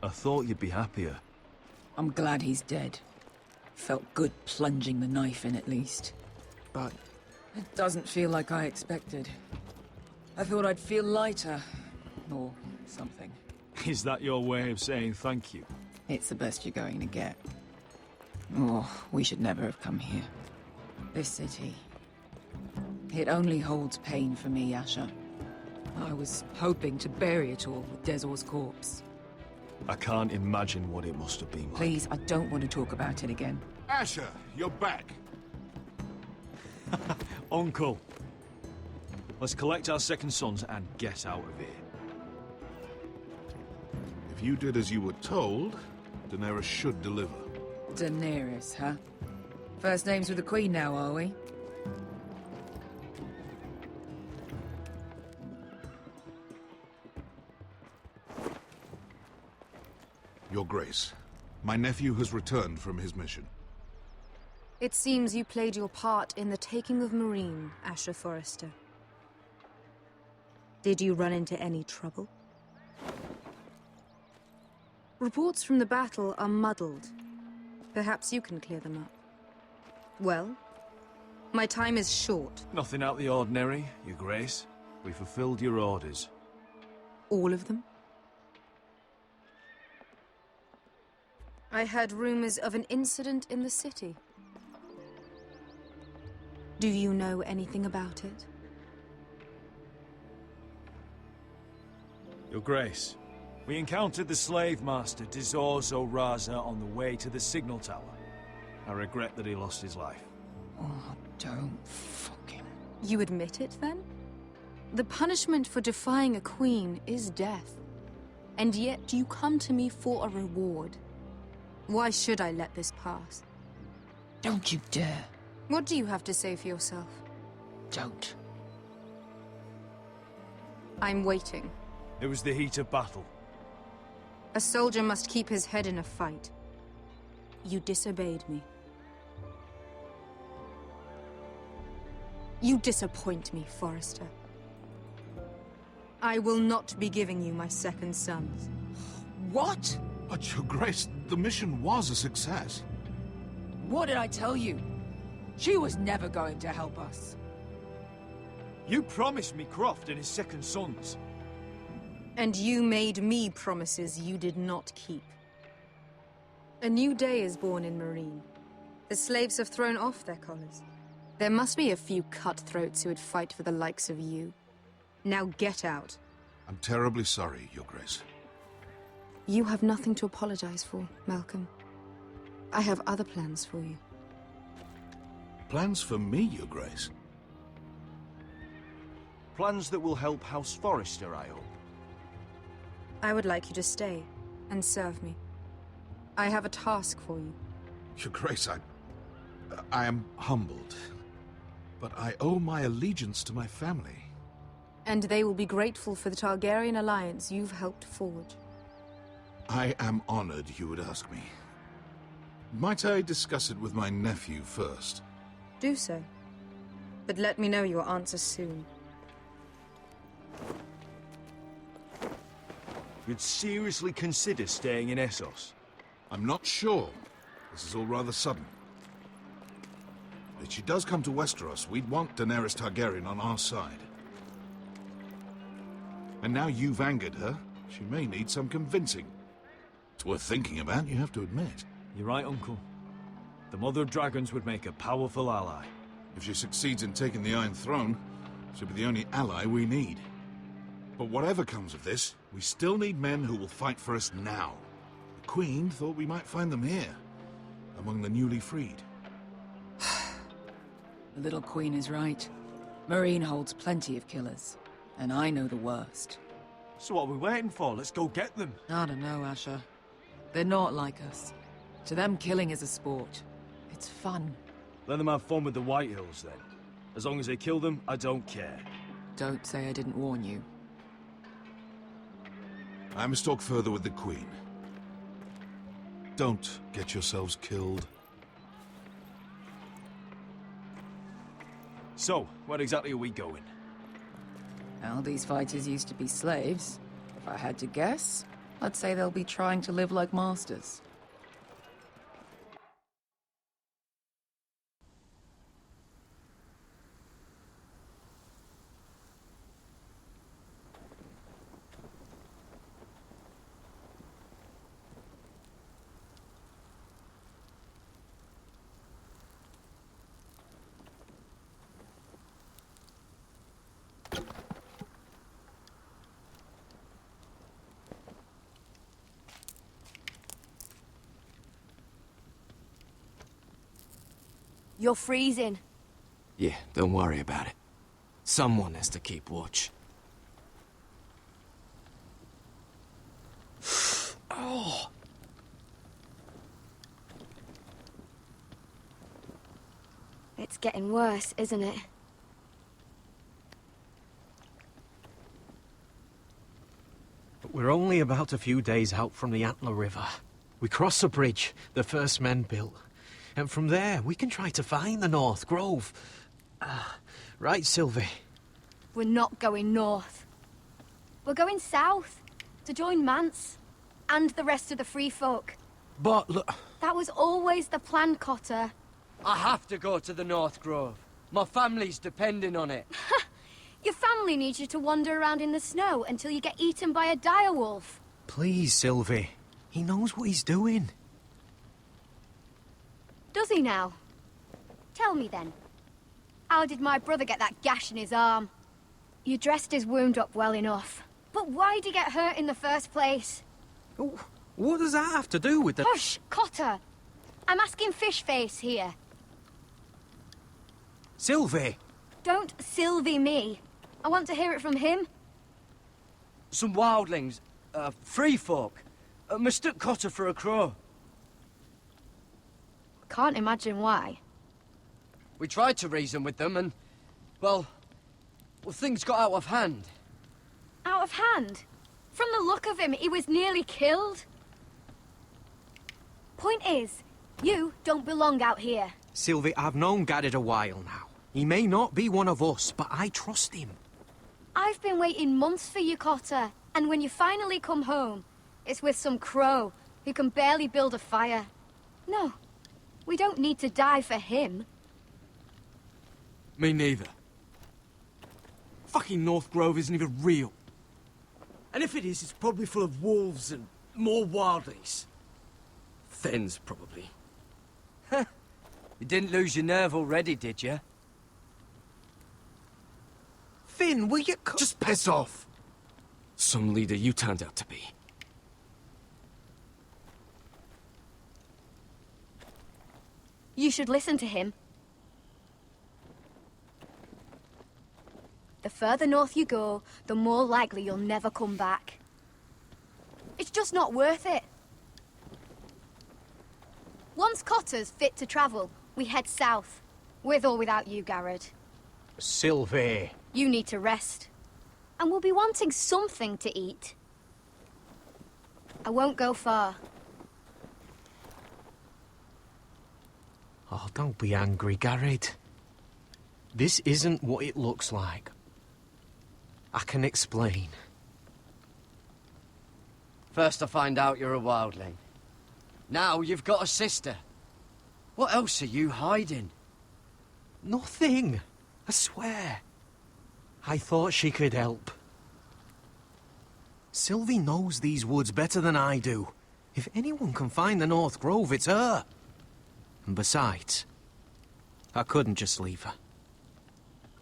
I thought you'd be happier. I'm glad he's dead. Felt good plunging the knife in at least. But it doesn't feel like I expected. I thought I'd feel lighter. Or something. Is that your way of saying thank you? It's the best you're going to get. Oh, we should never have come here. This city. It only holds pain for me, Asher. I was hoping to bury it all with Dezor's corpse. I can't imagine what it must have been like. Please, I don't want to talk about it again. Asher, you're back. Uncle. Let's collect our second sons and get out of here. If you did as you were told, Daenerys should deliver. Daenerys, huh? First names with the Queen now, are we? Your Grace, my nephew has returned from his mission. It seems you played your part in the taking of Meereen, Asher Forrester. Did you run into any trouble? Reports from the battle are muddled. Perhaps you can clear them up. Well, my time is short. Nothing out of the ordinary, Your Grace. We fulfilled your orders. All of them? I heard rumors of an incident in the city. Do you know anything about it? Your Grace, we encountered the slave master Dezor Zoraza on the way to the signal tower. I regret that he lost his life. Oh, don't fucking... You admit it, then? The punishment for defying a queen is death. And yet you come to me for a reward. Why should I let this pass? Don't you dare. What do you have to say for yourself? Don't. I'm waiting. It was the heat of battle. A soldier must keep his head in a fight. You disobeyed me. You disappoint me, Forrester. I will not be giving you my second sons. What? But, Your Grace, the mission was a success. What did I tell you? She was never going to help us. You promised me Croft and his second sons. And you made me promises you did not keep. A new day is born in Meereen. The slaves have thrown off their collars. There must be a few cutthroats who would fight for the likes of you. Now get out. I'm terribly sorry, Your Grace. You have nothing to apologize for, Malcolm. I have other plans for you. Plans for me, Your Grace? Plans that will help House Forrester, I hope. I would like you to stay and serve me. I have a task for you. Your Grace, I am humbled. But I owe my allegiance to my family. And they will be grateful for the Targaryen alliance you've helped forge. I am honored you would ask me. Might I discuss it with my nephew first? Do so. But let me know your answer soon. You'd seriously consider staying in Essos? I'm not sure. This is all rather sudden. If she does come to Westeros, we'd want Daenerys Targaryen on our side. And now you've angered her, she may need some convincing. It's worth thinking about, you have to admit. You're right, Uncle. The Mother of Dragons would make a powerful ally. If she succeeds in taking the Iron Throne, she'll be the only ally we need. But whatever comes of this, we still need men who will fight for us now. The Queen thought we might find them here, among the newly freed. The little Queen is right. Meereen holds plenty of killers. And I know the worst. So what are we waiting for? Let's go get them. I don't know, Asher. They're not like us. To them, killing is a sport. It's fun. Let them have fun with the White Hills, then. As long as they kill them, I don't care. Don't say I didn't warn you. I must talk further with the Queen. Don't get yourselves killed. So, where exactly are we going? Well, these fighters used to be slaves. If I had to guess, I'd say they'll be trying to live like masters. You're freezing. Yeah, don't worry about it. Someone has to keep watch. Oh! It's getting worse, isn't it? But we're only about a few days out from the Antler River. We cross a bridge the first men built. And from there, we can try to find the North Grove. Right, Sylvie? We're not going north. We're going south, to join Mance, and the rest of the Free Folk. But look... That was always the plan, Cotter. I have to go to the North Grove. My family's depending on it. Your family needs you to wander around in the snow until you get eaten by a direwolf. Please, Sylvie. He knows what he's doing. Does he now? Tell me then. How did my brother get that gash in his arm? You dressed his wound up well enough. But why'd he get hurt in the first place? What does that have to do with the... Hush, Cotter! I'm asking Fishface here. Sylvie! Don't Sylvie me. I want to hear it from him. Some wildlings, free folk, mistook Cotter for a crow. Can't imagine why. We tried to reason with them and, well, things got out of hand. Out of hand? From the look of him, he was nearly killed. Point is, you don't belong out here. Sylvie, I've known Garrett a while now. He may not be one of us, but I trust him. I've been waiting months for you, Cotter. And when you finally come home, it's with some crow who can barely build a fire. No, we don't need to die for him. Me neither. Fucking North Grove isn't even real. And if it is, it's probably full of wolves and more wildlings. Thens, probably. You didn't lose your nerve already, did you? Finn, will you... Just piss off! Some leader you turned out to be. You should listen to him. The further north you go, the more likely you'll never come back. It's just not worth it. Once Cotter's fit to travel, we head south. With or without you, Garrett. Sylvie. You need to rest. And we'll be wanting something to eat. I won't go far. Oh, don't be angry, Garrett. This isn't what it looks like. I can explain. First I find out you're a wildling. Now you've got a sister. What else are you hiding? Nothing. I swear. I thought she could help. Sylvie knows these woods better than I do. If anyone can find the North Grove, it's her. And besides, I couldn't just leave her.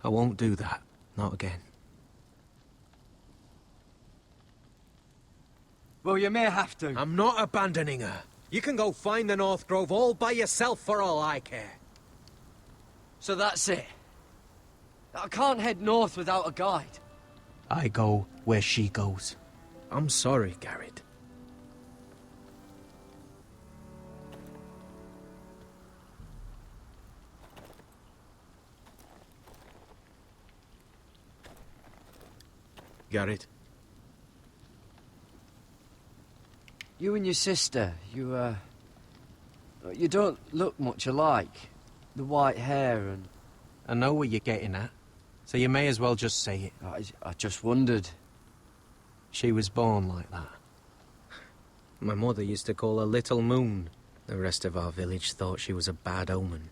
I won't do that. Not again. Well, you may have to. I'm not abandoning her. You can go find the North Grove all by yourself for all I care. So that's it. I can't head north without a guide. I go where she goes. I'm sorry, Garrett. Garrett. You and your sister, you don't look much alike. The white hair and... I know what you're getting at, so you may as well just say it. I just wondered. She was born like that. My mother used to call her Little Moon. The rest of our village thought she was a bad omen.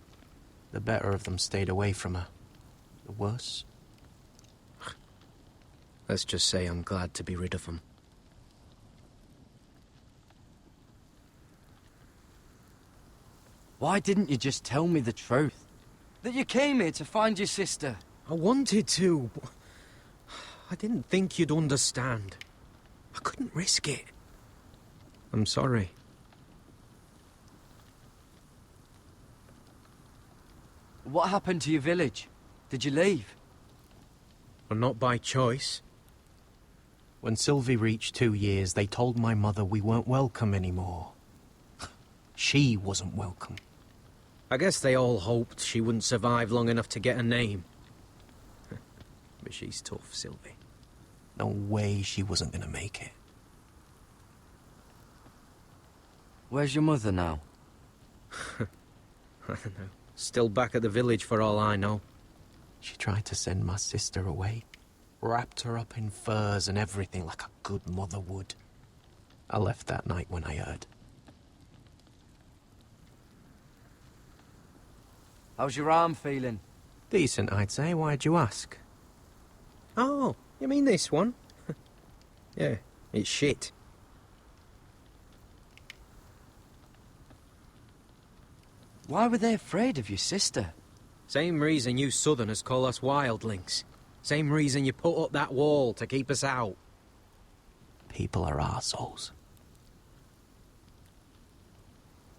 The better of them stayed away from her. The worse? Let's just say I'm glad to be rid of them. Why didn't you just tell me the truth? That you came here to find your sister? I wanted to, but I didn't think you'd understand. I couldn't risk it. I'm sorry. What happened to your village? Did you leave? Well, not by choice. When Sylvie reached 2 years, they told my mother we weren't welcome anymore. She wasn't welcome. I guess they all hoped she wouldn't survive long enough to get a name. But she's tough, Sylvie. No way she wasn't gonna make it. Where's your mother now? I don't know. Still back at the village for all I know. She tried to send my sister away. Wrapped her up in furs and everything like a good mother would. I left that night when I heard. How's your arm feeling? Decent, I'd say. Why'd you ask? Oh, you mean this one? Yeah, it's shit. Why were they afraid of your sister? Same reason you Southerners call us wildlings. Same reason you put up that wall to keep us out. People are arseholes.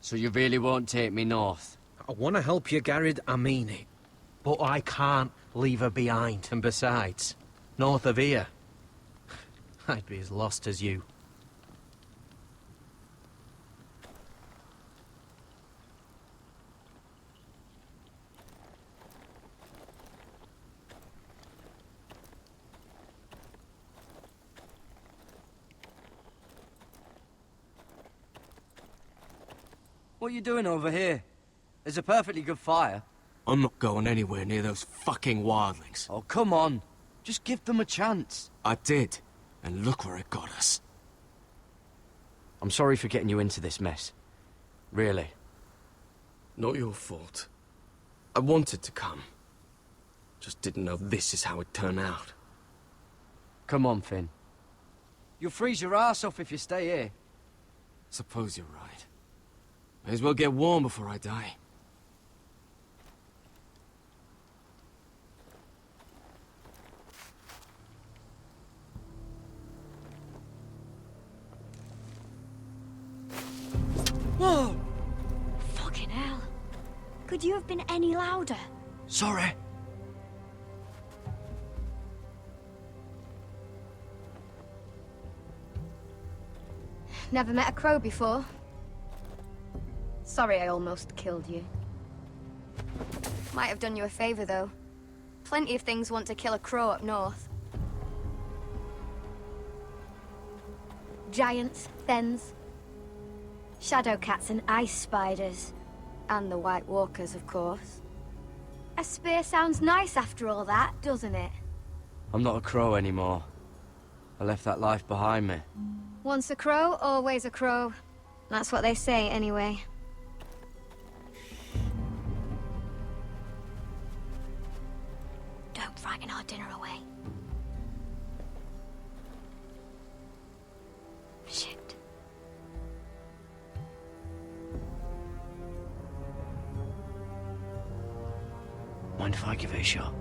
So you really won't take me north? I want to help you, Garrett, I mean it. But I can't leave her behind. And besides, north of here, I'd be as lost as you. What are you doing over here? There's a perfectly good fire. I'm not going anywhere near those fucking wildlings. Oh, come on. Just give them a chance. I did, and look where it got us. I'm sorry for getting you into this mess. Really. Not your fault. I wanted to come. Just didn't know this is how it'd turn out. Come on, Finn. You'll freeze your ass off if you stay here. Suppose you're right. May as well get warm before I die. Whoa! Fucking hell. Could you have been any louder? Sorry. Never met a crow before. Sorry I almost killed you. Might have done you a favor, though. Plenty of things want to kill a crow up north. Giants, thens, shadow cats and ice spiders. And the White Walkers, of course. A spear sounds nice after all that, doesn't it? I'm not a crow anymore. I left that life behind me. Once a crow, always a crow. That's what they say, anyway. Don't frighten our dinner away. Shit. Mind if I give it a shot?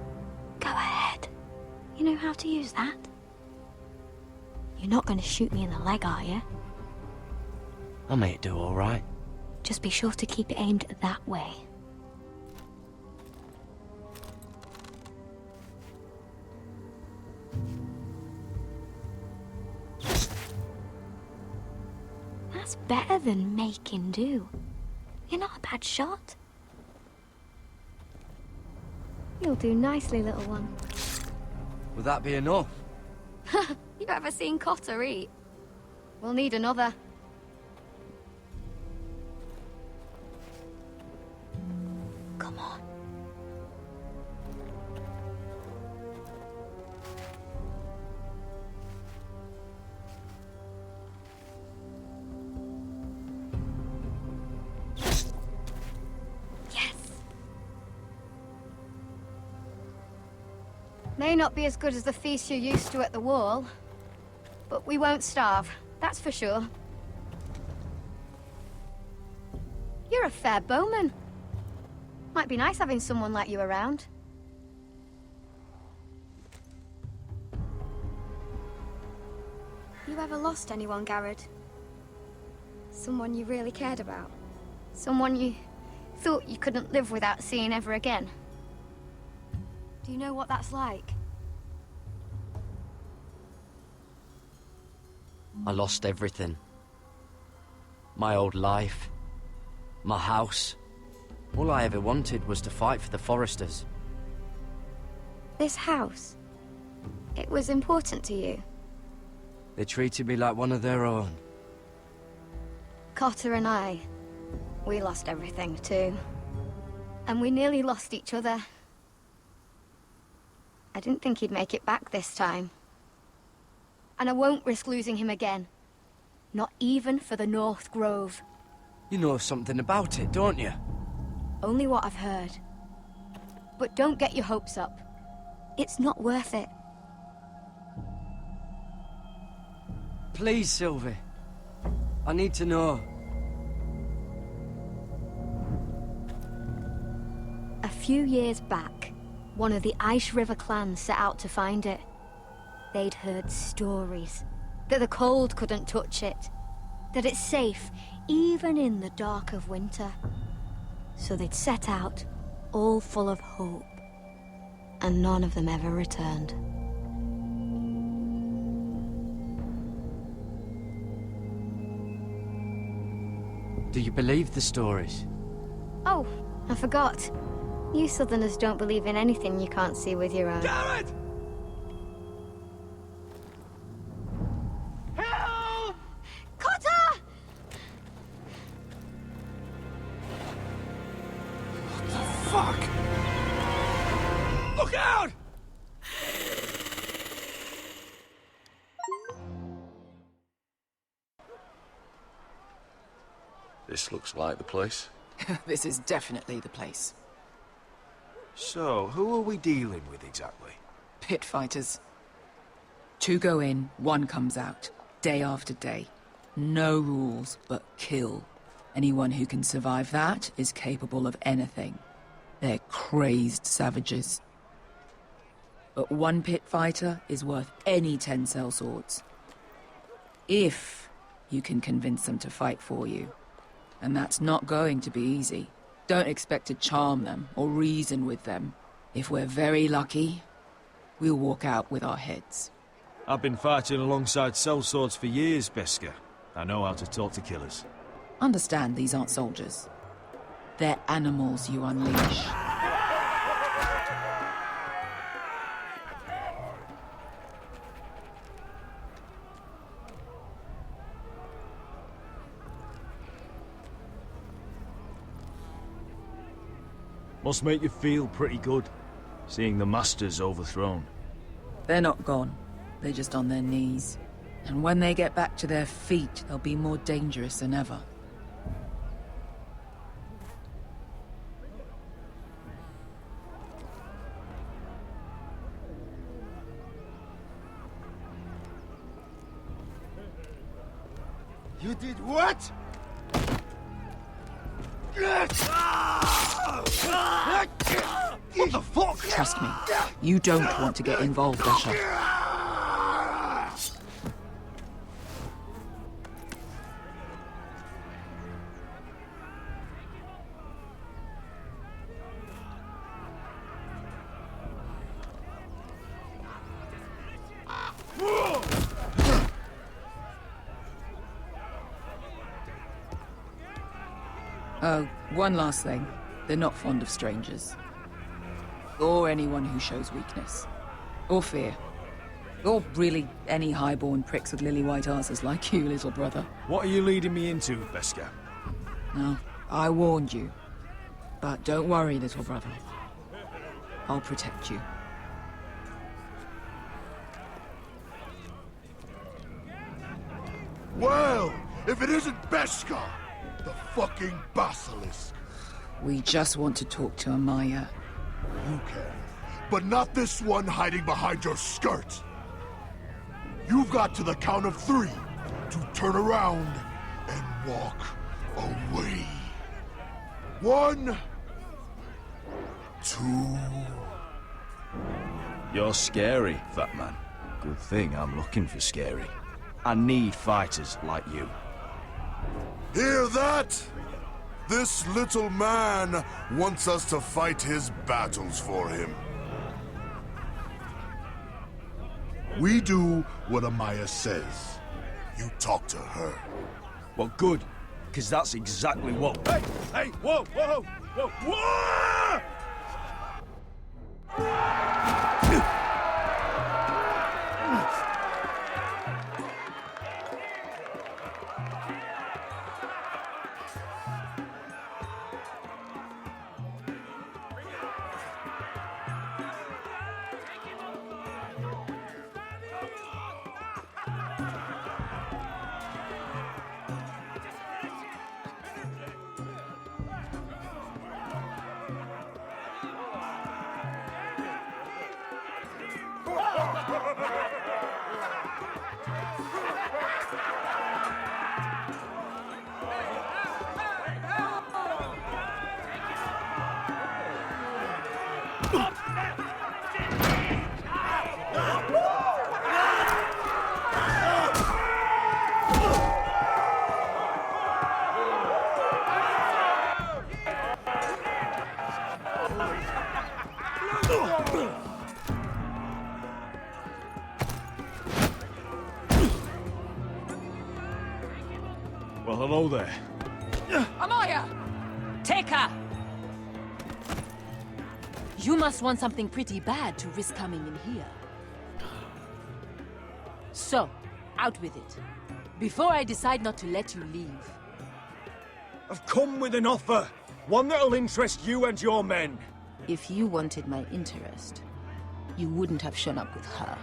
Go ahead. You know how to use that? You're not going to shoot me in the leg, are you? I may do all right. Just be sure to keep it aimed that way. That's better than making do. You're not a bad shot. You'll do nicely, little one. Would that be enough? You ever seen Cotter eat? We'll need another. Come on. May not be as good as the feast you're used to at the wall, but we won't starve, that's for sure. You're a fair bowman. Might be nice having someone like you around. You ever lost anyone, Garrett? Someone you really cared about? Someone you thought you couldn't live without seeing ever again? Do you know what that's like? I lost everything. My old life. My house. All I ever wanted was to fight for the Foresters. This house, it was important to you. They treated me like one of their own. Cotter and I, we lost everything too. And we nearly lost each other. I didn't think he'd make it back this time. And I won't risk losing him again. Not even for the North Grove. You know something about it, don't you? Only what I've heard. But don't get your hopes up. It's not worth it. Please, Sylvie. I need to know. A few years back, one of the Ice River clans set out to find it. They'd heard stories that the cold couldn't touch it, that it's safe even in the dark of winter. So they'd set out, all full of hope, and none of them ever returned. Do you believe the stories? Oh, I forgot. You Southerners don't believe in anything you can't see with your own. Garrett! Cotter! Fuck! Look out! This looks like the place. This is definitely the place. So, who are we dealing with exactly? Pit fighters. 2 go in, 1 comes out. Day after day. No rules, but kill. Anyone who can survive that is capable of anything. They're crazed savages. But 1 pit fighter is worth any 10 sellswords. If you can convince them to fight for you. And that's not going to be easy. Don't expect to charm them or reason with them. If we're very lucky, we'll walk out with our heads. I've been fighting alongside sellswords for years, Beskar. I know how to talk to killers. Understand these aren't soldiers. They're animals you unleash. Must make you feel pretty good, seeing the Masters overthrown. They're not gone. They're just on their knees. And when they get back to their feet, they'll be more dangerous than ever. You did what? What the fuck? Trust me, you don't want to get involved, Asher. Oh, one last thing. They're not fond of strangers. Or anyone who shows weakness. Or fear. Or really any highborn pricks with lily-white asses like you, little brother. What are you leading me into, Beskar? No, I warned you. But don't worry, little brother. I'll protect you. Well, if it isn't Beskar, the fucking basilisk. We just want to talk to Amaya. You can. but not this one hiding behind your skirt. You've got to the count of 3 to turn around and walk away. 1, 2... You're scary, fat man. Good thing I'm looking for scary. I need fighters like you. Hear that? This little man wants us to fight his battles for him. We do what Amaya says. You talk to her. Well, good, because that's exactly what... Hey! Hey! Whoa! Whoa! Whoa! Whoa! Well, hello there. Amaya! Take her! You must want something pretty bad to risk coming in here. So, out with it. Before I decide not to let you leave. I've come with an offer. One that'll interest you and your men. If you wanted my interest, you wouldn't have shown up with her.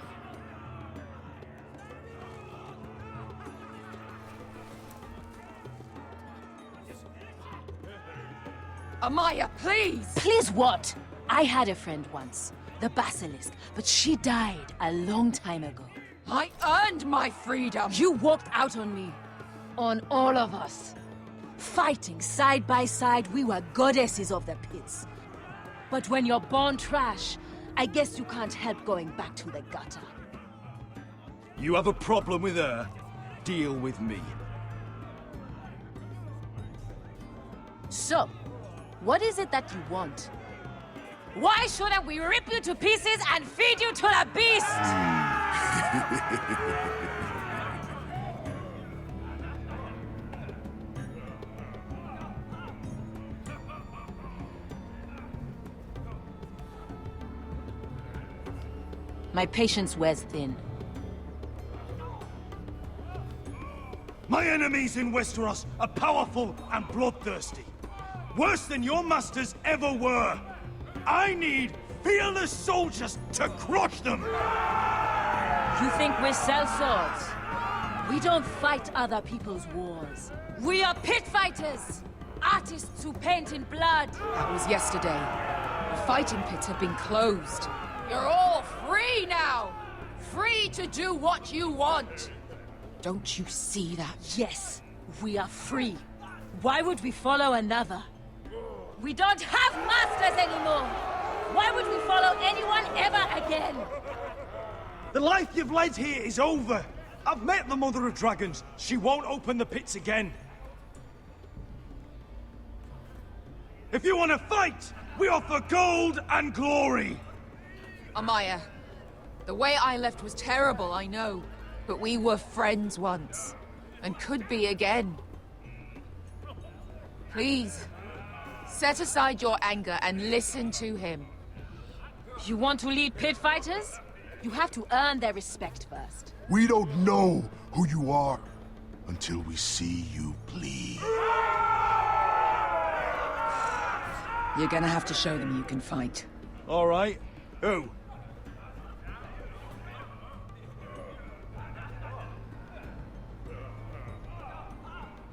Amaya, please! Please what? I had a friend once, the Basilisk, but she died a long time ago. I earned my freedom! You walked out on me. On all of us. Fighting side by side, we were goddesses of the pits. But when you're born trash, I guess you can't help going back to the gutter. You have a problem with her? Deal with me. So, what is it that you want? Why shouldn't we rip you to pieces and feed you to the beast? My patience wears thin. My enemies in Westeros are powerful and bloodthirsty. Worse than your masters ever were. I need fearless soldiers to crush them! You think we sell swords? We don't fight other people's wars. We are pit fighters! Artists who paint in blood! That was yesterday. The fighting pits have been closed. You're all free now! Free to do what you want! Don't you see that? Yes, we are free. Why would we follow another? We don't have masters anymore! Why would we follow anyone ever again? The life you've led here is over. I've met the Mother of Dragons. She won't open the pits again. If you want to fight, we offer gold and glory. Amaya, the way I left was terrible, I know. But we were friends once. And could be again. Please, set aside your anger and listen to him. You want to lead pit fighters? You have to earn their respect first. We don't know who you are until we see you bleed. You're gonna have to show them you can fight. All right. Who?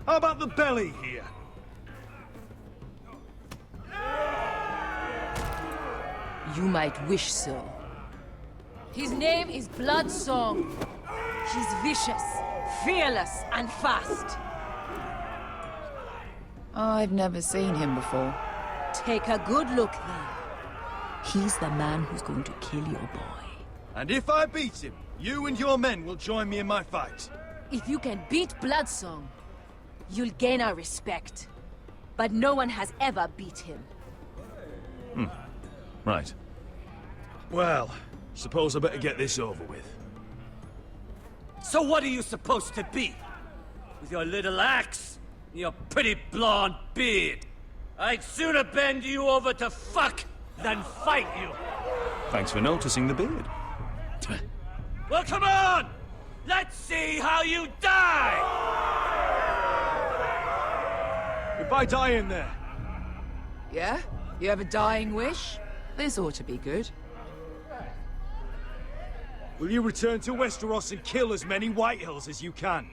How about the belly here? You might wish so. His name is Bloodsong. He's vicious, fearless, and fast. I've never seen him before. Take a good look then. He's the man who's going to kill your boy. And if I beat him, you and your men will join me in my fight. If you can beat Bloodsong, you'll gain our respect. But no one has ever beat him. Right. Well, suppose I better get this over with. So what are you supposed to be? With your little axe and your pretty blonde beard? I'd sooner bend you over to fuck than fight you. Thanks for noticing the beard. Well, come on! Let's see how you die! If I die in there, Yeah? You have a dying wish? This ought to be good. will you return to Westeros and kill as many Whitehills as you can?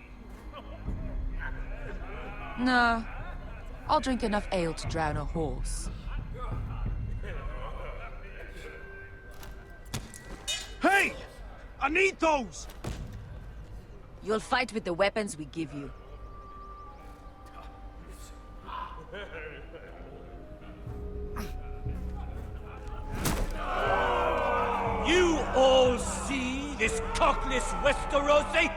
No. I'll drink enough ale to drown a horse. Hey! I need those! You'll fight with the weapons we give you. You all see this cockless Westerosi?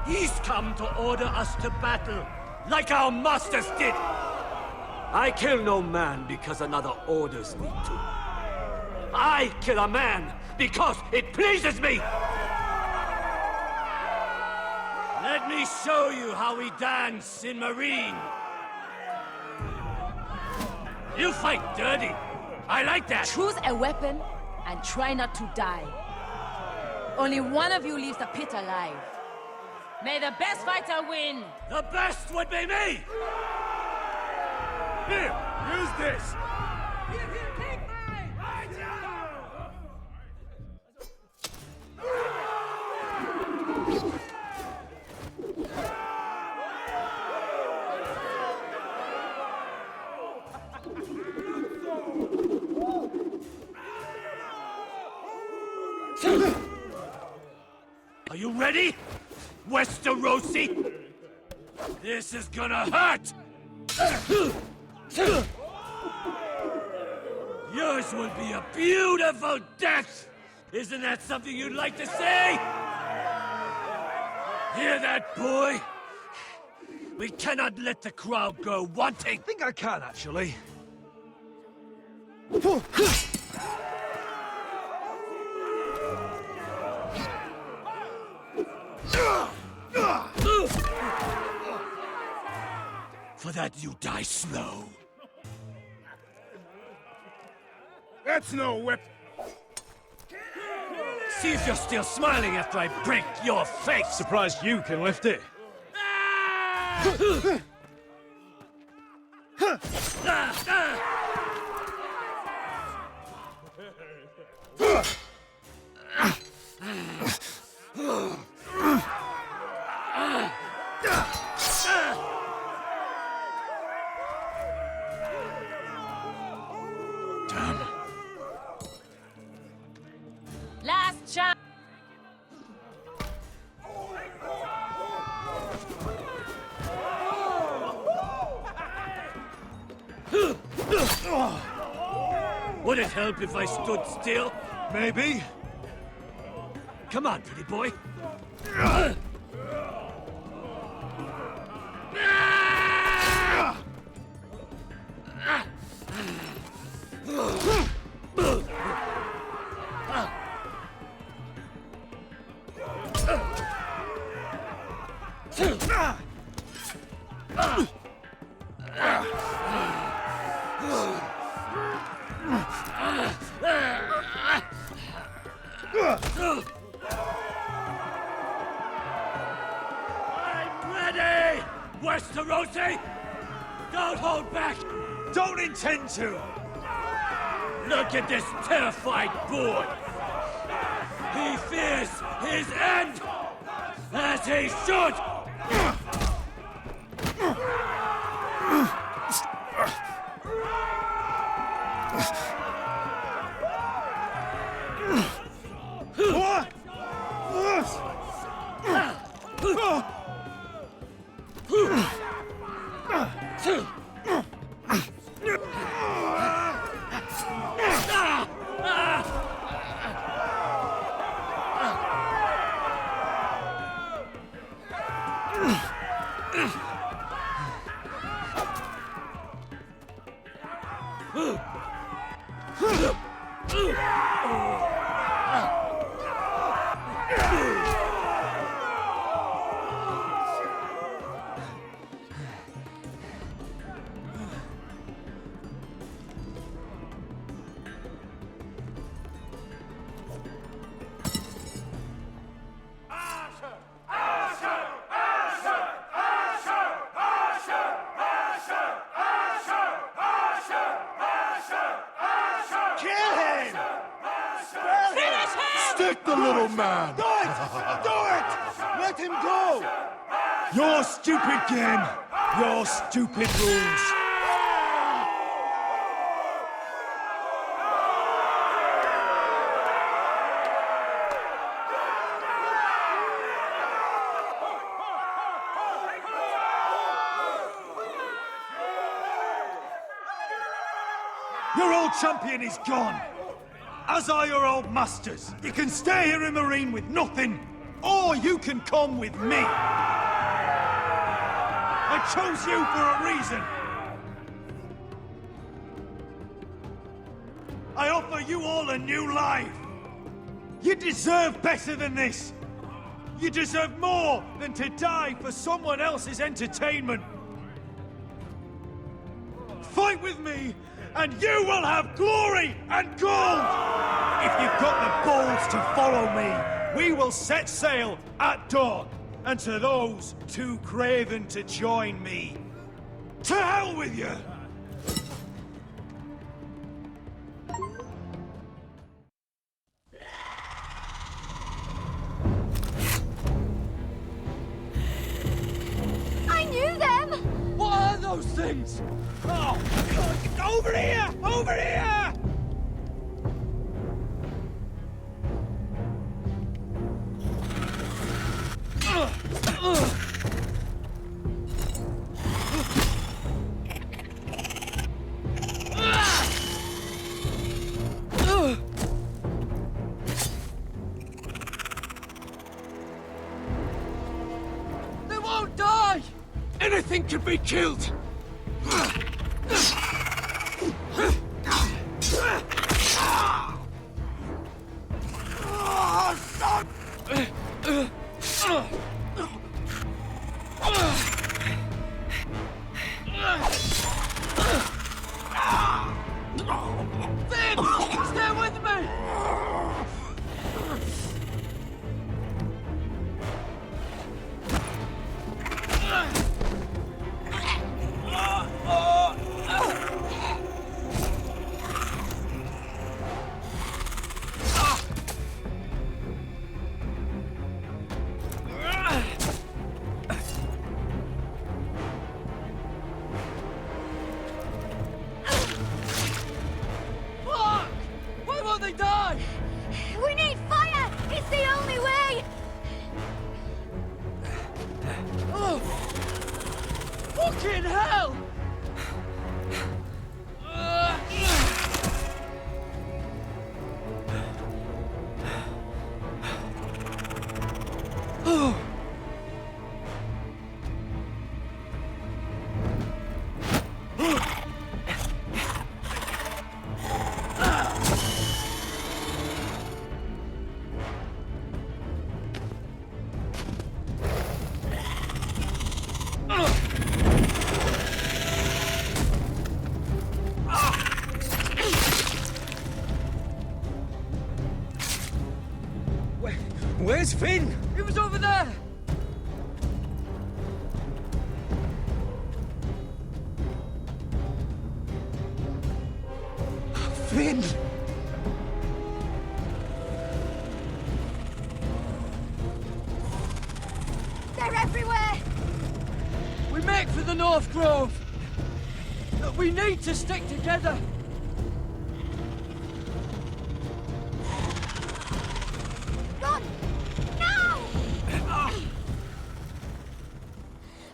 He's come to order us to battle, like our masters did. I kill no man because another orders me to. I kill a man because it pleases me! Let me show you how we dance in Marine. You fight dirty. I like that. Choose a weapon and try not to die. Only one of you leaves the pit alive. May the best fighter win! The best would be me! Here, use this! Are you ready, Westerosi? This is gonna hurt! Yours will be a beautiful death! Isn't that something you'd like to say? Hear that, boy? We cannot let the crowd go wanting! I think I can, actually. For that you die slow. That's no weapon. See if you're still smiling after I break your face! Surprised you can lift it. Last chance! Would it help if I stood still? Maybe. Come on, pretty boy. I'm ready, Westerosi! Don't hold back! Don't intend to! Look at this terrified boy! He fears his end! As he should! Stick the little man! Do it! Do it! Let him go! Your stupid game! Your stupid rules! Your old champion is gone! As are your old masters. You can stay here in Marine with nothing, or you can come with me. I chose you for a reason. I offer you all a new life. You deserve better than this. You deserve more than to die for someone else's entertainment. Fight with me, and you will have glory and gold! If you've got the balls to follow me, we will set sail at dawn. And to those too craven to join me, to hell with you! I knew them! What are those things? Oh, God, over here! Over here! They won't die! Anything can be killed! Finn! Stay with me! Fuck! Why won't they die? We need fire! It's the only way! Oh! Fucking hell! Oh! Where's Finn? It was over there! Finn! They're everywhere! We make for the North Grove! We need to stick together! Run! Now!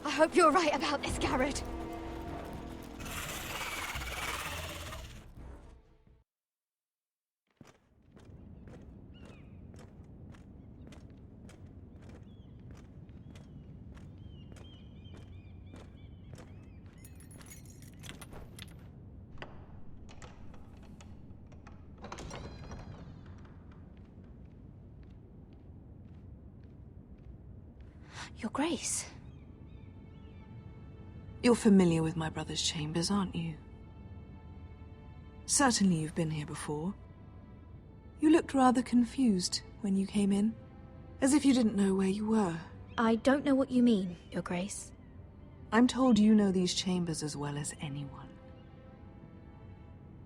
I hope you're right about this, Garrett. Your Grace. You're familiar with my brother's chambers, aren't you? Certainly you've been here before. You looked rather confused when you came in, as if you didn't know where you were. I don't know what you mean, Your Grace. I'm told you know these chambers as well as anyone.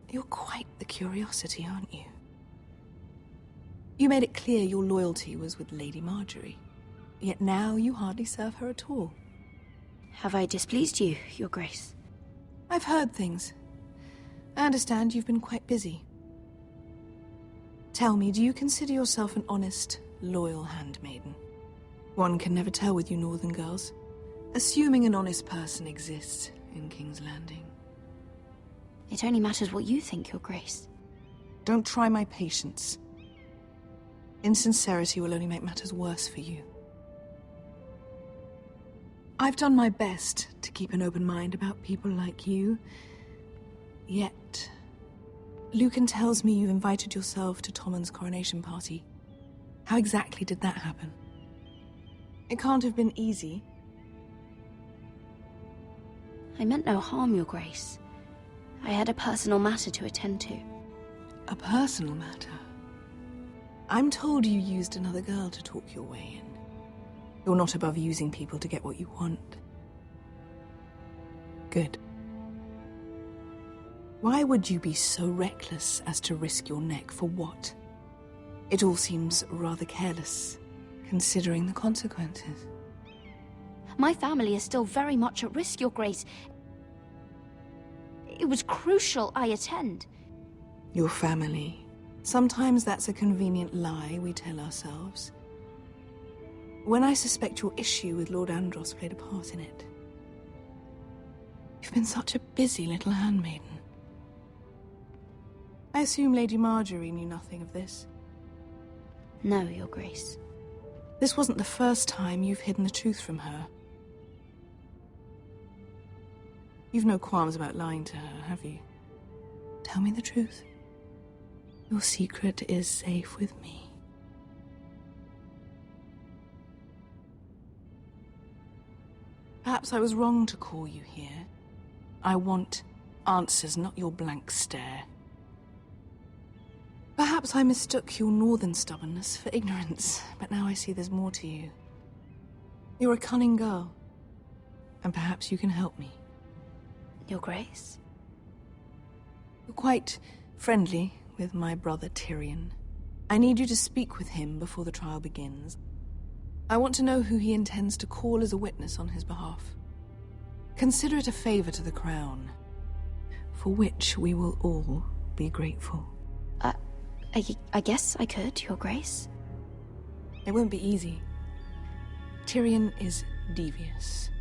You're quite the curiosity, aren't you? You made it clear your loyalty was with Lady Marjorie. Yet now you hardly serve her at all. Have I displeased you, Your Grace? I've heard things. I understand you've been quite busy. Tell me, do you consider yourself an honest, loyal handmaiden? One can never tell with you northern girls. Assuming an honest person exists in King's Landing. It only matters what you think, Your Grace. Don't try my patience. Insincerity will only make matters worse for you. I've done my best to keep an open mind about people like you. Yet, Lucan tells me you invited yourself to Tommen's coronation party. How exactly did that happen? It can't have been easy. I meant no harm, Your Grace. I had a personal matter to attend to. A personal matter? I'm told you used another girl to talk your way in. You're not above using people to get what you want. Good. Why would you be so reckless as to risk your neck for what? It all seems rather careless, considering the consequences. My family is still very much at risk, Your Grace. It was crucial I attend. Your family. Sometimes that's a convenient lie we tell ourselves. When I suspect your issue with Lord Andros played a part in it. You've been such a busy little handmaiden. I assume Lady Marjorie knew nothing of this. No, Your Grace. This wasn't the first time you've hidden the truth from her. You've no qualms about lying to her, have you? Tell me the truth. Your secret is safe with me. Perhaps I was wrong to call you here. I want answers, not your blank stare. Perhaps I mistook your northern stubbornness for ignorance, but now I see there's more to you. You're a cunning girl, and perhaps you can help me. Your Grace? You're quite friendly with my brother Tyrion. I need you to speak with him before the trial begins. I want to know who he intends to call as a witness on his behalf. Consider it a favor to the crown, for which we will all be grateful. I guess I could, Your Grace. It won't be easy. Tyrion is devious.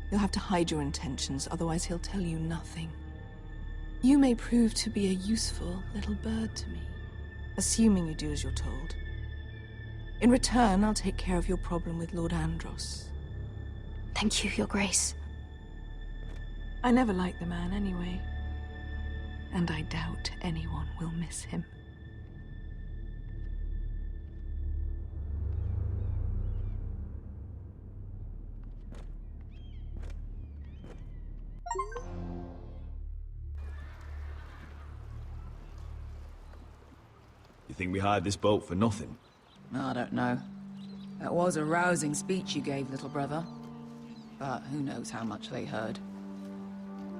You'll have to hide your intentions, otherwise he'll tell you nothing. You may prove to be a useful little bird to me, assuming you do as you're told. In return, I'll take care of your problem with Lord Andros. Thank you, Your Grace. I never liked the man anyway, and I doubt anyone will miss him. You think we hired this boat for nothing? I don't know. That was a rousing speech you gave, little brother. But who knows how much they heard.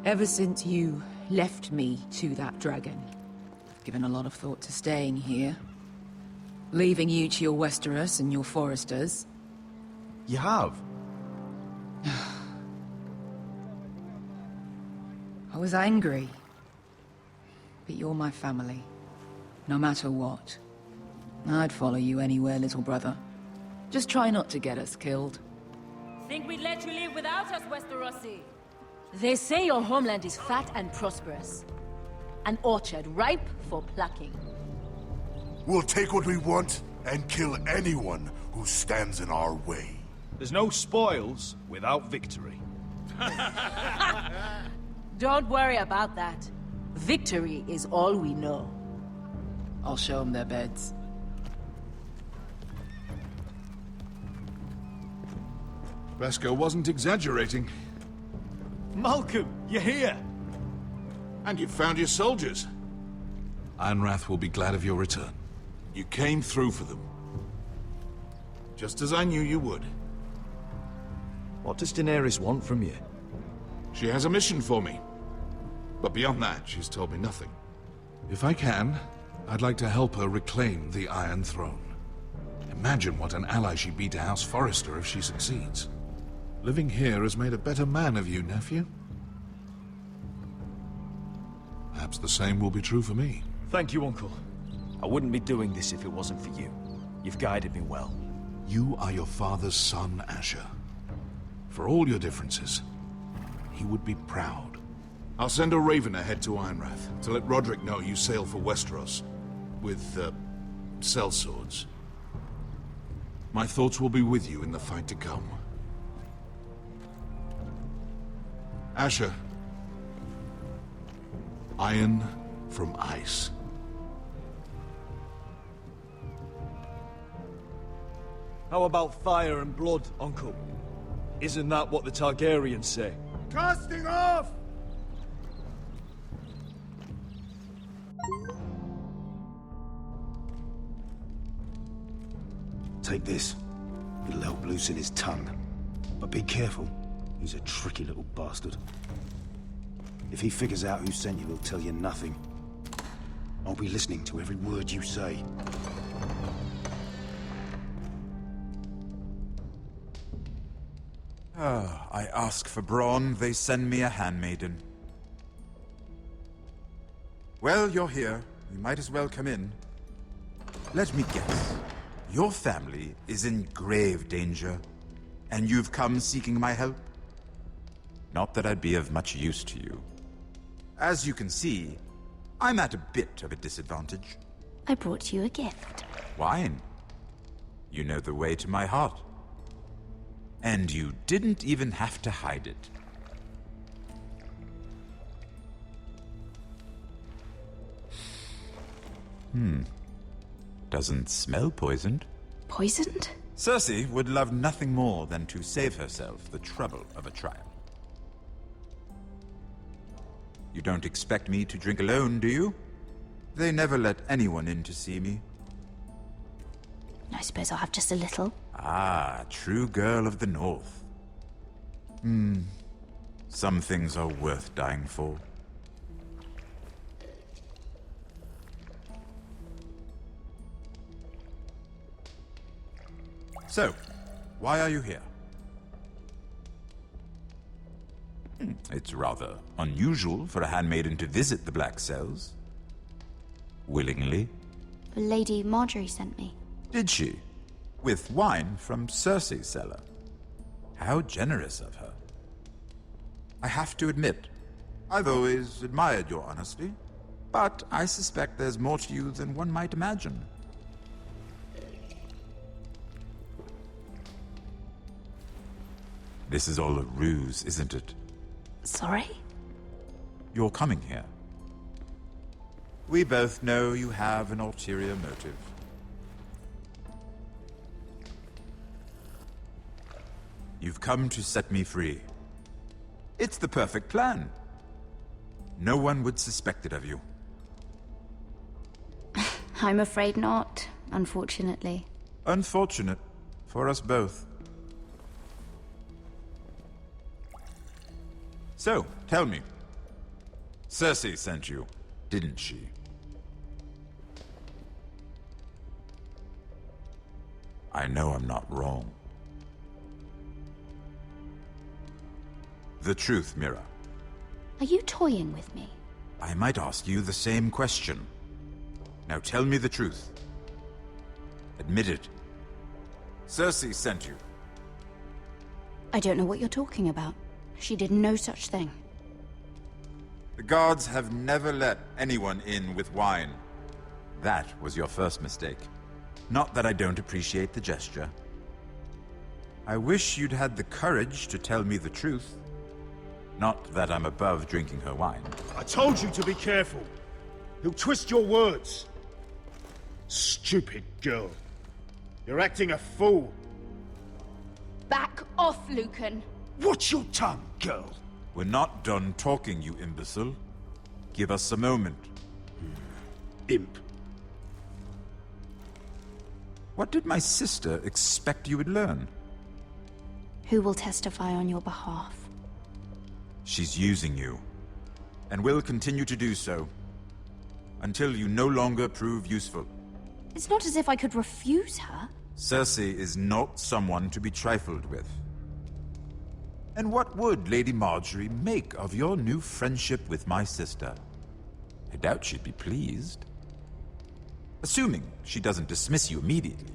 Ever since you left me to that dragon, I've given a lot of thought to staying here. Leaving you to your Westeros and your Foresters. You have? I was angry. But you're my family. No matter what. I'd follow you anywhere, little brother. Just try not to get us killed. Think we'd let you live without us, Westerosi? They say your homeland is fat and prosperous. An orchard ripe for plucking. We'll take what we want and kill anyone who stands in our way. There's no spoils without victory. Don't worry about that. Victory is all we know. I'll show them their beds. Vasco wasn't exaggerating. Malcolm, you're here! And you've found your soldiers. Ironrath will be glad of your return. You came through for them. Just as I knew you would. What does Daenerys want from you? She has a mission for me. But beyond that, she's told me nothing. If I can, I'd like to help her reclaim the Iron Throne. Imagine what an ally she'd be to House Forrester if she succeeds. Living here has made a better man of you, nephew. Perhaps the same will be true for me. Thank you, Uncle. I wouldn't be doing this if it wasn't for you. You've guided me well. You are your father's son, Asher. For all your differences, he would be proud. I'll send a raven ahead to Ironrath to let Roderick know you sail for Westeros with, sellswords. My thoughts will be with you in the fight to come. Asher. Iron from ice. How about fire and blood, Uncle? Isn't that what the Targaryens say? Casting off! Take this. It'll help loosen his tongue. But be careful. He's a tricky little bastard. If he figures out who sent you, he'll tell you nothing. I'll be listening to every word you say. I ask for brawn, they send me a handmaiden. Well, you're here. You might as well come in. Let me guess. Your family is in grave danger, and you've come seeking my help? Not that I'd be of much use to you. As you can see, I'm at a bit of a disadvantage. I brought you a gift. Wine. You know the way to my heart. And you didn't even have to hide it. Doesn't smell poisoned. Poisoned? Cersei would love nothing more than to save herself the trouble of a trial. You don't expect me to drink alone, do you? They never let anyone in to see me. I suppose I'll have just a little. Ah, true girl of the North. Some things are worth dying for. So, why are you here? It's rather unusual for a handmaiden to visit the Black Cells. Willingly. Lady Marjorie sent me. Did she? With wine from Cersei's cellar. How generous of her. I have to admit, I've always admired your honesty, but I suspect there's more to you than one might imagine. This is all a ruse, isn't it? Sorry? You're coming here. We both know you have an ulterior motive. You've come to set me free. It's the perfect plan. No one would suspect it of you. I'm afraid not, unfortunately. Unfortunate for us both. So, tell me. Cersei sent you, didn't she? I know I'm not wrong. The truth, Mira. Are you toying with me? I might ask you the same question. Now tell me the truth. Admit it. Cersei sent you. I don't know what you're talking about. She did no such thing. The guards have never let anyone in with wine. That was your first mistake. Not that I don't appreciate the gesture. I wish you'd had the courage to tell me the truth. Not that I'm above drinking her wine. I told you to be careful. He'll twist your words. Stupid girl. You're acting a fool. Back off, Lucan. Watch your tongue, girl. We're not done talking, you imbecile. Give us a moment. Imp. What did my sister expect you would learn? Who will testify on your behalf? She's using you, and will continue to do so. until you no longer prove useful. It's not as if I could refuse her. Cersei is not someone to be trifled with. And what would Lady Marjorie make of your new friendship with my sister? I doubt she'd be pleased. Assuming she doesn't dismiss you immediately.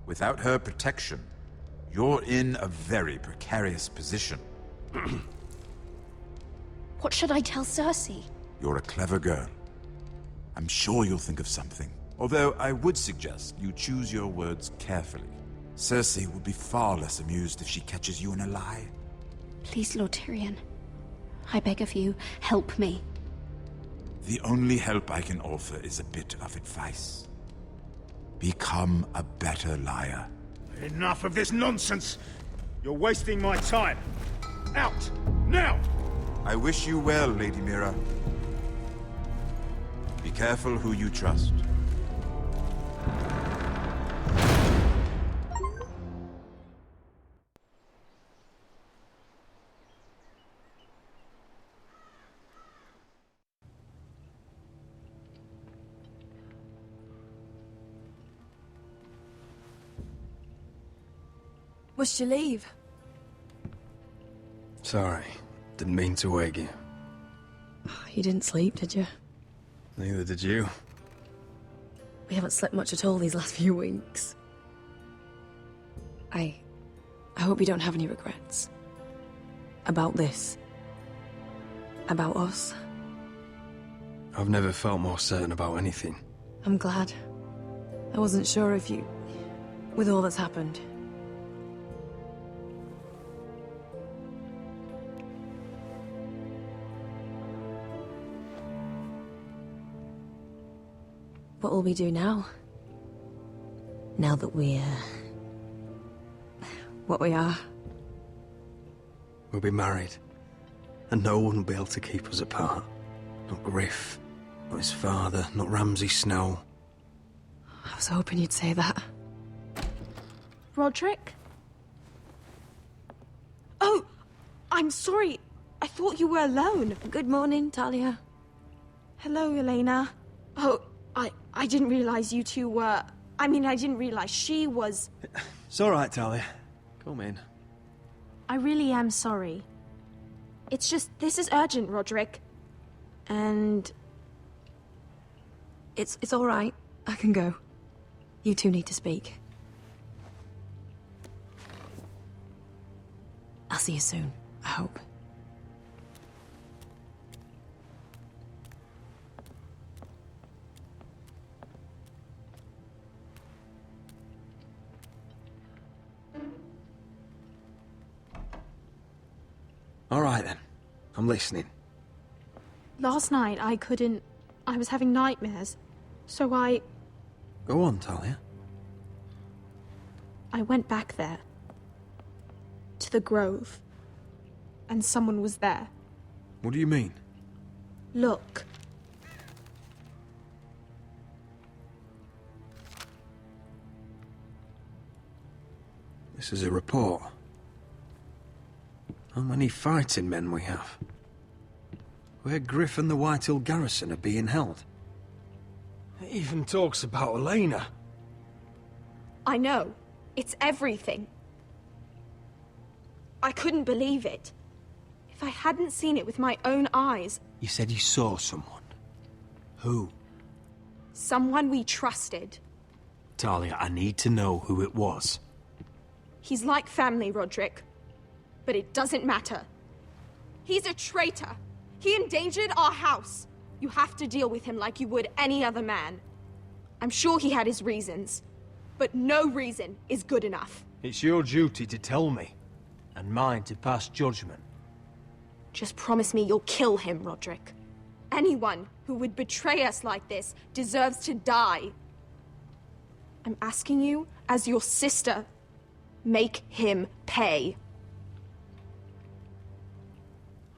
Without her protection, you're in a very precarious position. What should I tell Cersei? You're a clever girl. I'm sure you'll think of something. Although I would suggest you choose your words carefully. Cersei will be far less amused if she catches you in a lie. Please, Lord Tyrion. I beg of you, help me. The only help I can offer is a bit of advice. Become a better liar. Enough of this nonsense! You're wasting my time! Out! Now! I wish you well, Lady Mira. Be careful who you trust. Must you leave? Sorry, didn't mean to wake you. You didn't sleep, did you? Neither did you. We haven't slept much at all these last few weeks. I hope you don't have any regrets. About this. About us. I've never felt more certain about anything. I'm glad. I wasn't sure if you... with all that's happened. What will we do now? Now that we're... what we are. We'll be married. And no one will be able to keep us apart. Not Griff, not his father, not Ramsay Snow. I was hoping you'd say that. Roderick? Oh! I'm sorry. I thought you were alone. Good morning, Talia. Hello, Elena. Oh, I didn't realize you two were... I mean, I didn't realize she was... It's all right, Talia. Come in. I really am sorry. It's just, this is urgent, Roderick. And... It's all right. I can go. You two need to speak. I'll see you soon, I hope. All right, then. I'm listening. Last night, I couldn't... I was having nightmares. So I Go on, Talia. went back there. To the grove. And someone was there. What do you mean? Look. This is a report. How many fighting men we have? Where Griff and the Whitehill garrison are being held. It even talks about Elena. I know. It's everything. I couldn't believe it. If I hadn't seen it with my own eyes... You said you saw someone. Who? Someone we trusted. Talia, I need to know who it was. He's like family, Roderick. But it doesn't matter. He's a traitor. He endangered our house. You have to deal with him like you would any other man. I'm sure he had his reasons. But no reason is good enough. It's your duty to tell me, and mine to pass judgment. Just promise me you'll kill him, Roderick. Anyone who would betray us like this deserves to die. I'm asking you, as your sister, make him pay.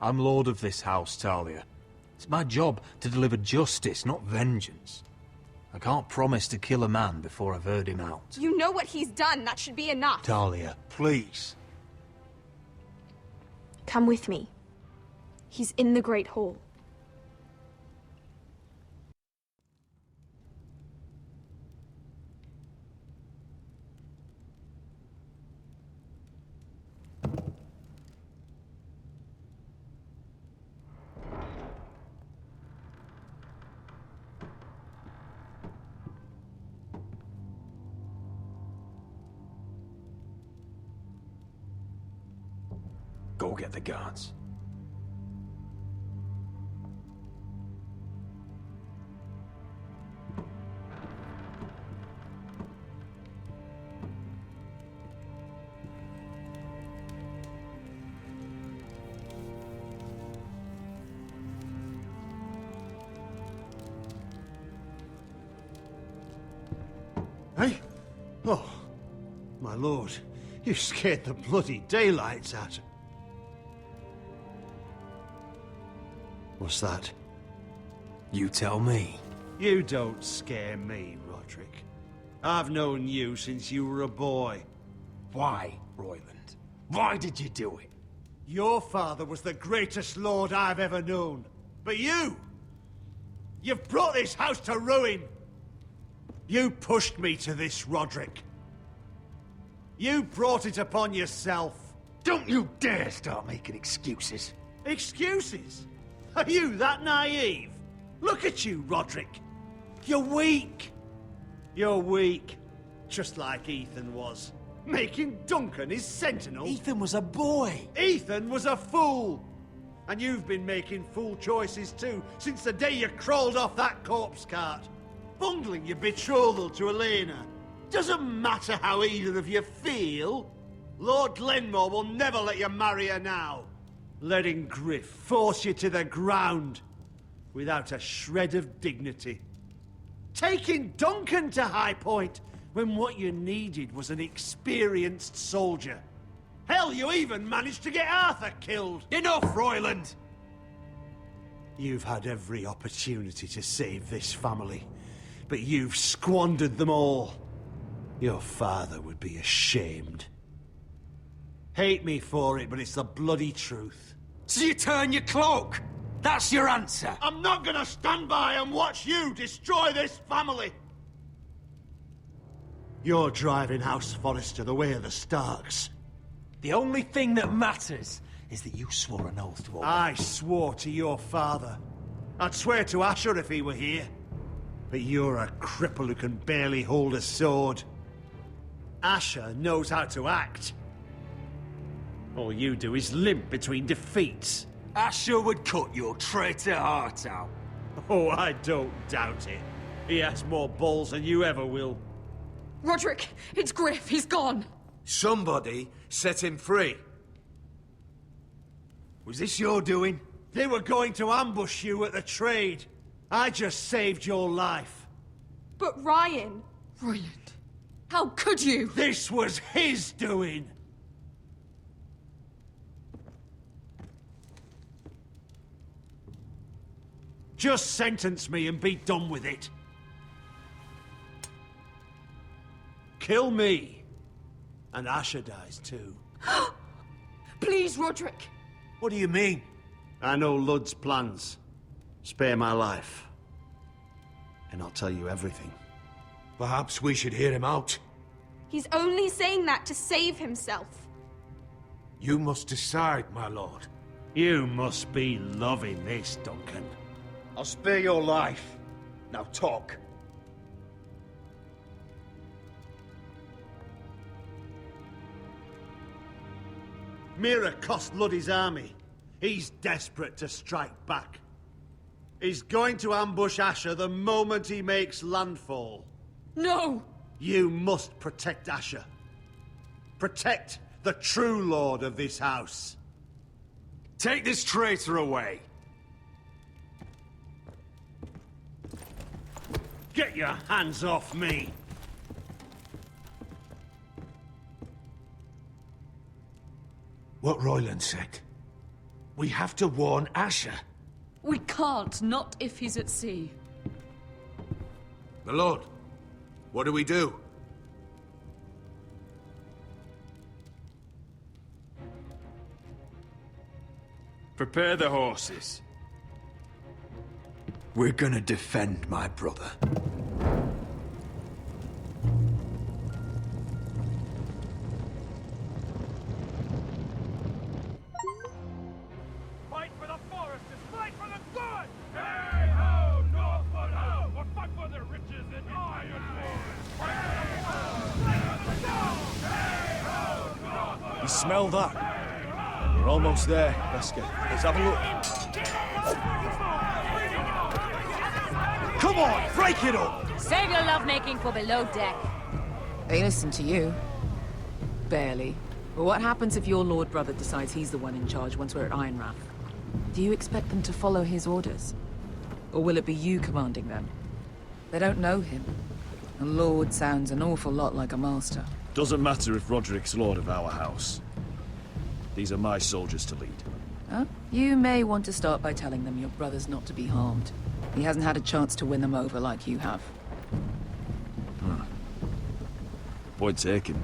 I'm lord of this house, Talia. It's my job to deliver justice, not vengeance. I can't promise to kill a man before I've heard him out. You know what he's done. That should be enough. Talia, please. Come with me. He's in the Great Hall. Go get the guards. Hey? Oh, my lord. You scared the bloody daylights out of... What's that? You tell me. You don't scare me, Roderick. I've known you since you were a boy. Why, Royland? Why did you do it? Your father was the greatest lord I've ever known. But you! You've brought this house to ruin! You pushed me to this, Roderick. You brought it upon yourself. Don't you dare start making excuses. Excuses? Are you that naive? Look at you, Roderick. You're weak. You're weak. Just like Ethan was. Making Duncan his sentinel. Ethan was a boy. Ethan was a fool. And you've been making fool choices too, since the day you crawled off that corpse cart. Bungling your betrothal to Elena. Doesn't matter how either of you feel. Lord Glenmore will never let you marry her now. Letting Griff force you to the ground without a shred of dignity. Taking Duncan to High Point when what you needed was an experienced soldier. Hell, you even managed to get Arthur killed. Enough, Royland! You've had every opportunity to save this family, but you've squandered them all. Your father would be ashamed. Hate me for it, but it's the bloody truth. So you turn your cloak? That's your answer? I'm not gonna stand by and watch you destroy this family! You're driving House Forrester the way of the Starks. The only thing that matters is that you swore an oath to obey. I swore to your father. I'd swear to Asher if he were here. But you're a cripple who can barely hold a sword. Asher knows how to act. All you do is limp between defeats. Asher would cut your traitor heart out. Oh, I don't doubt it. He has more balls than you ever will. Roderick, it's Griff. He's gone. Somebody set him free. Was this your doing? They were going to ambush you at the trade. I just saved your life. But Ryan... Royland, how could you? This was his doing. Just sentence me and be done with it. Kill me. And Asher dies too. Please, Roderick. What do you mean? I know Lud's plans. Spare my life. And I'll tell you everything. Perhaps we should hear him out. He's only saying that to save himself. You must decide, my lord. You must be loving this, Duncan. I'll spare your life. Now talk. Mira cost Lud his army. He's desperate to strike back. He's going to ambush Asher the moment he makes landfall. No! You must protect Asher. Protect the true lord of this house. Take this traitor away. Get your hands off me! What Royland said. We have to warn Asher. We can't, not if he's at sea. My lord, what do we do? Prepare the horses. We're gonna defend my brother. Fight for the foresters! Fight for the good! Hey ho, Northwood ho! Or fight for the riches in Ironborn! You smell that? We're almost there, Wesker. Let's have a look. Come on, break it up! Save your lovemaking for below deck. They listen to you. Barely. But what happens if your Lord Brother decides he's the one in charge once we're at Ironrath? Do you expect them to follow his orders? Or will it be you commanding them? They don't know him. A lord sounds an awful lot like a master. Doesn't matter if Roderick's lord of our house. These are my soldiers to lead. Huh? You may want to start by telling them your brother's not to be harmed. He hasn't had a chance to win them over like you have. Point taken.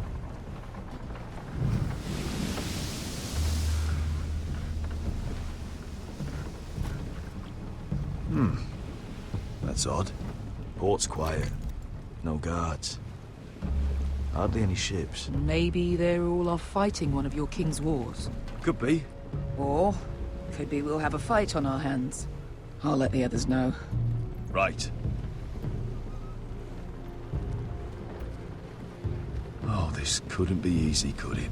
That's odd. Port's quiet. No guards. Hardly any ships. Maybe they're all off fighting one of your king's wars. Could be. Or, could be we'll have a fight on our hands. I'll let the others know. Right. Oh, this couldn't be easy, could it?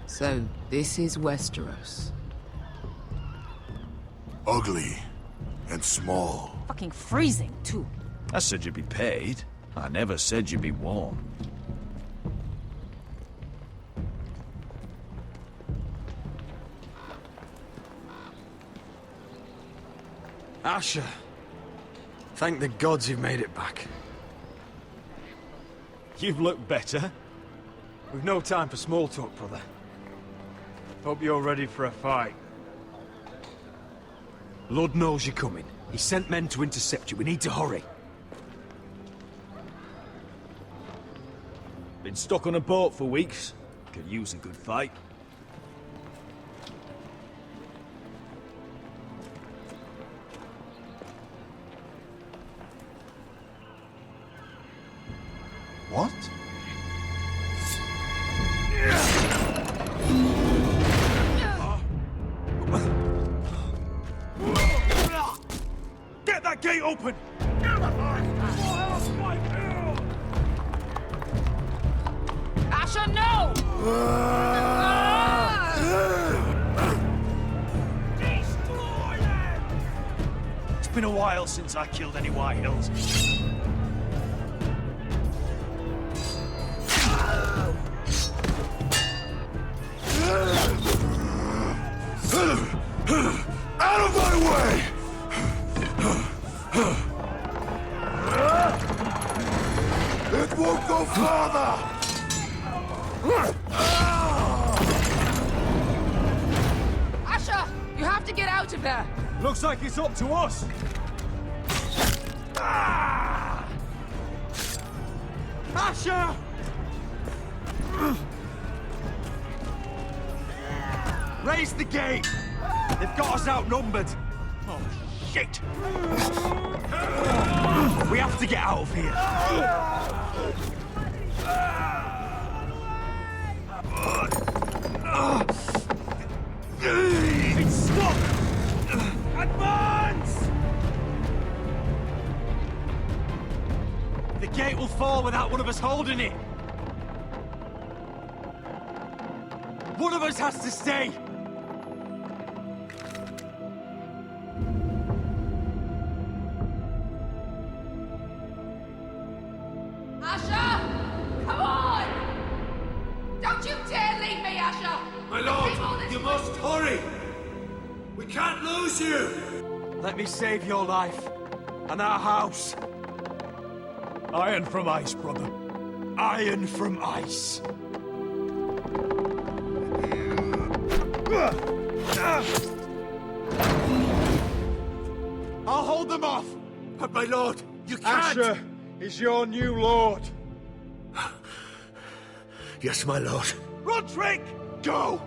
So, this is Westeros. Ugly and small. Fucking freezing, too. I said you'd be paid. I never said you'd be warm. Asher. Thank the gods you've made it back. You've looked better. We've no time for small talk, brother. Hope you're ready for a fight. Lord knows you're coming. He sent men to intercept you. We need to hurry. Been stuck on a boat for weeks. Could use a good fight. What? Get that gate open! Asher, no! It's been a while since I killed any White Hills. Out of my way! It won't go farther! Asher! You have to get out of there! Looks like it's up to us! Asher! Raise the gate! They've got us outnumbered! Oh, shit! We have to get out of here! It's stuck! Advance! The gate will fall without one of us holding it! One of us has to stay! My lord, you must hurry! We can't lose you! Let me save your life and our house. Iron from ice, brother. Iron from ice. I'll hold them off. But my lord, you can't! Asher is your new lord. Yes, my lord. Roderick! Go!